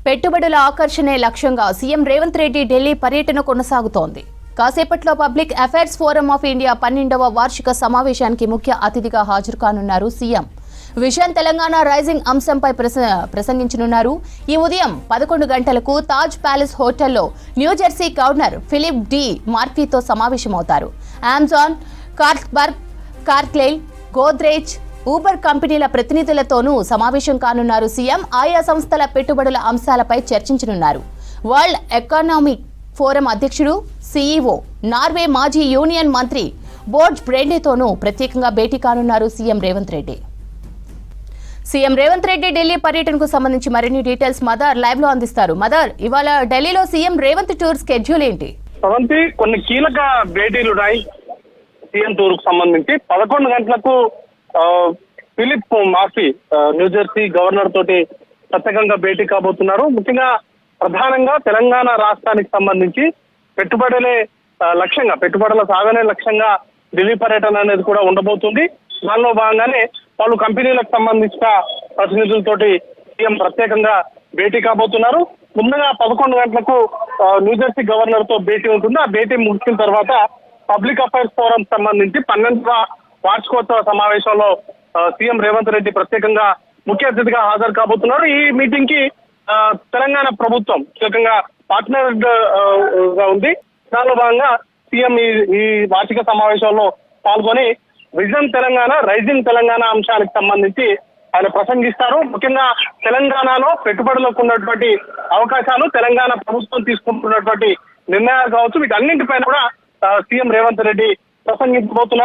పెట్టుబడుల ఆకర్షణే లక్ష్యంగా సీఎం రేవంత్ రెడ్డి ఢిల్లీ పర్యటన కొనసాగుతోంది. కాసేపట్లో public affairs forum of India 12వ వార్షిక సమావేశానికి ముఖ్య అతిథిగా హాజరు కానున్నారు సీఎం. విజన్ తెలంగాణ రైజింగ్ అంశంపై ప్రసంగించనున్నారు. ఈ ఉదయం 11 గంటలకు తాజ్ ప్యాలెస్ హోటల్లో న్యూజెర్సీ గవర్నర్ ఫిలిప్ డి మార్ఫీతో సమావేశమవుతారు. అమెజాన్, కార్ల్స్బర్గ్, కార్క్లెయిల్, గోద్రేజ్, ఊబర్ కంపెనీల ప్రతినిధులతోనూ సమావేశం కానున్నారు సీఎం. ఆయా సంస్థల పెట్టుబడుల అంశాలపై చర్చించనున్నారు. వరల్డ్ ఎకనామిక్ ఫోరం అధ్యక్షుడు, సీఈఓ, నార్వే మాజీ యూనియన్ మంత్రి బోర్జ్ బ్రెండేతోనూ ప్రత్యేకంగా భేటీ కానున్నారు సీఎం రేవంత్ రెడ్డి. సీఎం రేవంత్ రెడ్డి ఢిల్లీ పర్యటనకు సంబంధించి మరిన్ని డీటెయిల్స్ మదర్ లైవ్ లో అందిస్తారు. మదర్, ఇవాళ ఢిల్లీలో సీఎం రేవంత్ టూర్ స్కెడ్యూల్ ఏంటి? కొన్ని కీలక భేటీలు ఉన్నాయి సీఎం టూర్ కు సంబంధించి. 11 గంటలకు ఫిలిప్ మార్ఫీ న్యూజెర్సీ గవర్నర్ తోటి ప్రత్యేకంగా భేటీ కాబోతున్నారు. ముఖ్యంగా ప్రధానంగా తెలంగాణ రాష్ట్రానికి సంబంధించి పెట్టుబడుల సాగనే లక్ష్యంగా ఢిల్లీ పర్యటన అనేది కూడా ఉండబోతుంది. దానిలో భాగంగానే పలు కంపెనీలకు సంబంధించిన ప్రతినిధులతోటి సీఎం ప్రత్యేకంగా భేటీ కాబోతున్నారు. ముందుగా 11 గంటలకు న్యూజెర్సీ గవర్నర్ తో భేటీ ఉంటుంది. ఆ భేటీ ముగిసిన తర్వాత పబ్లిక్ అఫైర్స్ ఫోరం సంబంధించి 12వ వార్షికోత్సవ సమావేశంలో సీఎం రేవంత్ రెడ్డి ప్రత్యేకంగా ముఖ్య అతిథిగా హాజరు కాబోతున్నారు. ఈ మీటింగ్ కి తెలంగాణ ప్రభుత్వం కీలకంగా పార్ట్నర్ గా ఉంది. దానిలో భాగంగా సీఎం ఈ వార్షిక సమావేశంలో పాల్గొని విజన్ తెలంగాణ, రైజింగ్ తెలంగాణ అంశానికి సంబంధించి ఆయన ప్రసంగిస్తారు. ముఖ్యంగా తెలంగాణలో పెట్టుబడులకు ఉన్నటువంటి అవకాశాలు, తెలంగాణ ప్రభుత్వం తీసుకుంటున్నటువంటి నిర్ణయాలు కావచ్చు, వీటన్నింటిపైన కూడా సీఎం రేవంత్ రెడ్డి ప్రసంగించబోతున్నారు.